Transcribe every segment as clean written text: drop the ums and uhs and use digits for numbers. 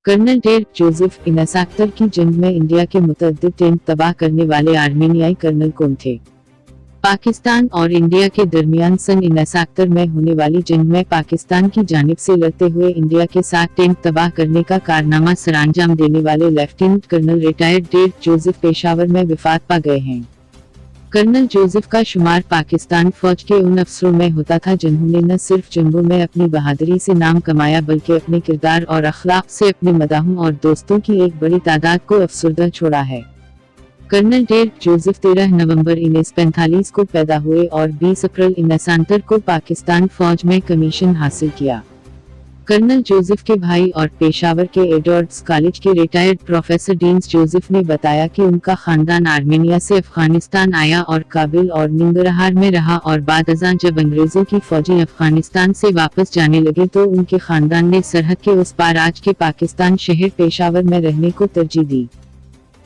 Colonel Derek Joseph इनासाक्तर की जंग में इंडिया के मुतअद्दिद टैंक तबाह करने वाले आर्मेनियाई कर्नल कौन थे? पाकिस्तान और इंडिया के दरमियान सन 1971 में होने वाली जंग में पाकिस्तान की जानिब से लड़ते हुए इंडिया के साथ टैंक तबाह करने का कारनामा सरअंजाम देने वाले lieutenant colonel retired Derek Joseph Peshawar में वफात पा गए हैं। कर्नल जोसेफ का शुमार पाकिस्तान फौज के उन अफसरों में होता था जिन्होंने न सिर्फ जंगों में अपनी बहादुरी से नाम कमाया बल्कि अपने किरदार और अखलाक से अपने मदाहों और दोस्तों की एक बड़ी तादाद को अफसरदा छोड़ा है। कर्नल डेरेक जोसेफ 13 नवंबर 1945 को पैदा हुए और 20 अप्रैल 1969 को पाकिस्तान फौज में कमीशन हासिल किया। कर्नल जोसेफ के भाई और पेशावर के एडवर्ड्स कॉलेज के रिटायर्ड प्रोफेसर डीन्स जोसेफ ने बताया कि उनका खानदान आर्मेनिया से अफगानिस्तान आया और काबिल और निंगरहार में रहा और बाद अज़ां जब अंग्रेजों की फौजी अफगानिस्तान से वापस जाने लगे तो उनके खानदान ने सरहद के उस पार आज के पाकिस्तान शहर पेशावर में रहने को तरजीह दी।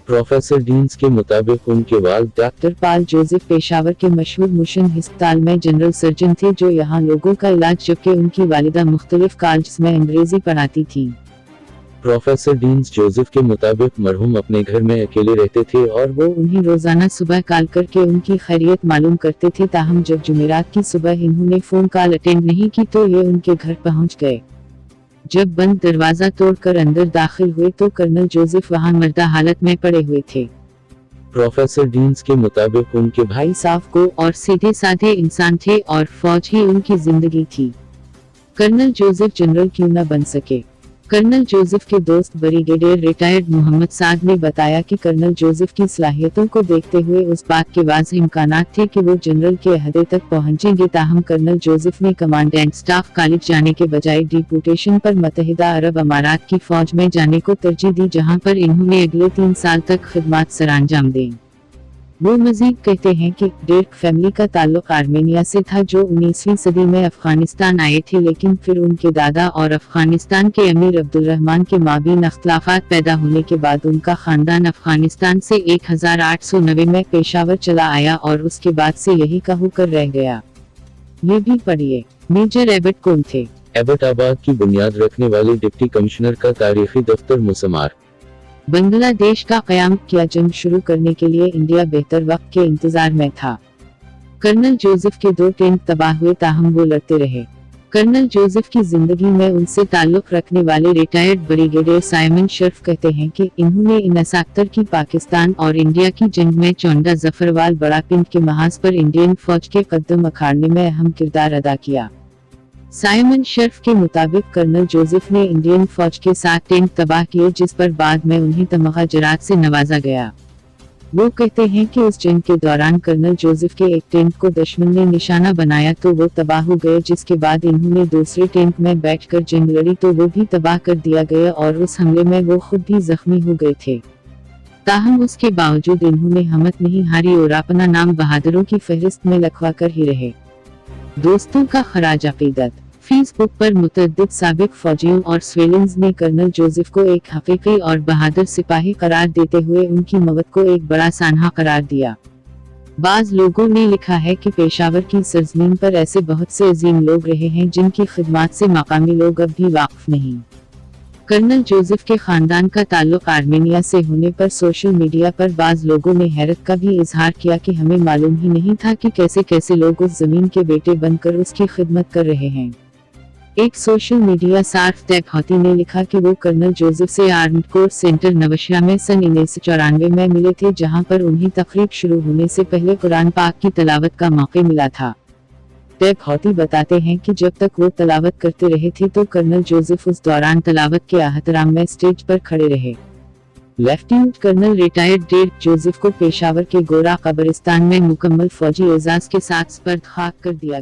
प्रोफेसर डीन्स के मुताबिक उनके वालिद डॉक्टर पॉल जोसेफ पेशावर के मशहूर मिशन अस्पताल में जनरल सर्जन थे जो यहाँ लोगों का इलाज, जबकि उनकी वालिदा मुख्तलिफ कॉलेज में अंग्रेजी पढ़ाती थी। प्रोफेसर डीन्स जोसेफ के मुताबिक मरहूम अपने घर में अकेले रहते थे और वो उन्हें रोजाना सुबह कॉल करके उनकी खैरियत मालूम करते थे। ताहम जब जुमेरात की सुबह इन्होंने फोन कॉल अटेंड नहीं की तो ये उनके घर पहुँच गए। जब बंद दरवाजा तोड़कर अंदर दाखिल हुए तो कर्नल जोसेफ वहां मर्दा हालत में पड़े हुए थे। प्रोफेसर डीन्स के मुताबिक उनके भाई साफ को और सीधे साधे इंसान थे और फौज ही उनकी जिंदगी थी। कर्नल जोसेफ जनरल क्यों न बन सके? कर्नल जोसेफ के दोस्त ब्रिगेडियर रिटायर्ड मोहम्मद साद ने बताया कि कर्नल जोसेफ की सलाहियतों को देखते हुए उस बात के वाज़ इम्कानात थे कि वो जनरल के अहदे तक पहुंचेंगे। ताहम कर्नल जोसेफ ने कमांड एंड स्टाफ कॉलेज जाने के बजाय डिप्यूटेशन पर मुत्तहिदा अरब अमारात की फौज में जाने को तरजीह दी, जहां पर इन्होंने अगले 3 साल तक खिदमत सरअंजाम दी। वो मजीद कहते हैं कि डेरेक फैमिली का ताल्लुक आर्मेनिया से था जो 19वीं सदी में अफगानिस्तान आए थे, लेकिन फिर उनके दादा और अफगानिस्तान के अमीर अब्दुल रहमान के माबीन अख्तलाफात पैदा होने के बाद उनका खानदान अफगानिस्तान से 1890 में पेशावर चला आया और उसके बाद से यही का होकर रह गया। ये भी पढ़िए। मेजर एबट कौन थे? एबटाबाद की बुनियाद रखने वाले डिप्टी कमिश्नर का तारीखी दफ्तर मुसमार। बांग्लादेश का क़याम किया। जंग शुरू करने के लिए इंडिया बेहतर वक्त के इंतजार में था। कर्नल जोसेफ के 2 टैंक तबाह हुए, ताहम वो लड़ते रहे। कर्नल जोसेफ की जिंदगी में उनसे ताल्लुक रखने वाले रिटायर्ड ब्रिगेडियर साइमन शर्फ कहते हैं कि इन्होंने 1971 की पाकिस्तान और इंडिया की जंग में चौंडा जफरवाल बड़ापिंड के महाज पर इंडियन फौज के कदम अखाड़ने में अहम किरदार अदा किया। साइमन शर्फ के मुताबिक कर्नल जोसेफ ने इंडियन फौज के साथ टैंक तबाह किए, जिस पर बाद में उन्हें तमगा जरात से नवाजा गया। वो कहते हैं कि उस जंग के दौरान कर्नल जोसेफ के एक टैंक को दुश्मन ने निशाना बनाया तो वो तबाह हो गए, जिसके बाद इन्होंने दूसरे टैंक में बैठकर जंग लड़ी तो वो भी तबाह कर दिया गया और उस हमले में वो खुद भी जख्मी हो गए थे। ताहम उसके बावजूद इन्होंने हिम्मत नहीं हारी और अपना नाम बहादुरों की फहरिस्त में लिखवा कर ही रहे। दोस्तों का खराज अकीदत। फेसबुक पर मुतअद्दिद साबिक फौजियों और सिविलियंस ने कर्नल जोसेफ को एक हकीकी और बहादुर सिपाही करार देते हुए उनकी मौत को एक बड़ा सानहा करार दिया। बाज लोगों ने लिखा है कि पेशावर की सरजमीन पर ऐसे बहुत से अजीम लोग रहे हैं जिनकी खिदमत से मकामी लोग अब भी वाकिफ नहीं। कर्नल जोसेफ के खानदान का ताल्लुक आर्मेनिया से होने पर सोशल मीडिया पर बाज लोगों ने हैरत का भी इजहार किया कि हमें मालूम ही नहीं था कि कैसे कैसे लोग उस जमीन के बेटे बनकर उसकी खिदमत कर रहे हैं। एक सोशल मीडिया सार्फ टैग हौती ने लिखा कि वो कर्नल जोसेफ से आर्म्ड कोर्स सेंटर नवशिया में सन 1994 में मिले थे, जहां पर उन्हें तकरीब शुरू होने से पहले कुरान पाक की तलावत का मौका मिला था। टैग हौती बताते हैं कि जब तक वो तलावत करते रहे थे तो कर्नल जोसेफ उस दौरान तलावत के एहतराम में स्टेज पर खड़े रहे। Lieutenant colonel retired Derek Joseph को पेशावर के गोरा कब्रिस्तान में मुकम्मल फौजी एजाज के साथ स्पर्द खाक कर दिया।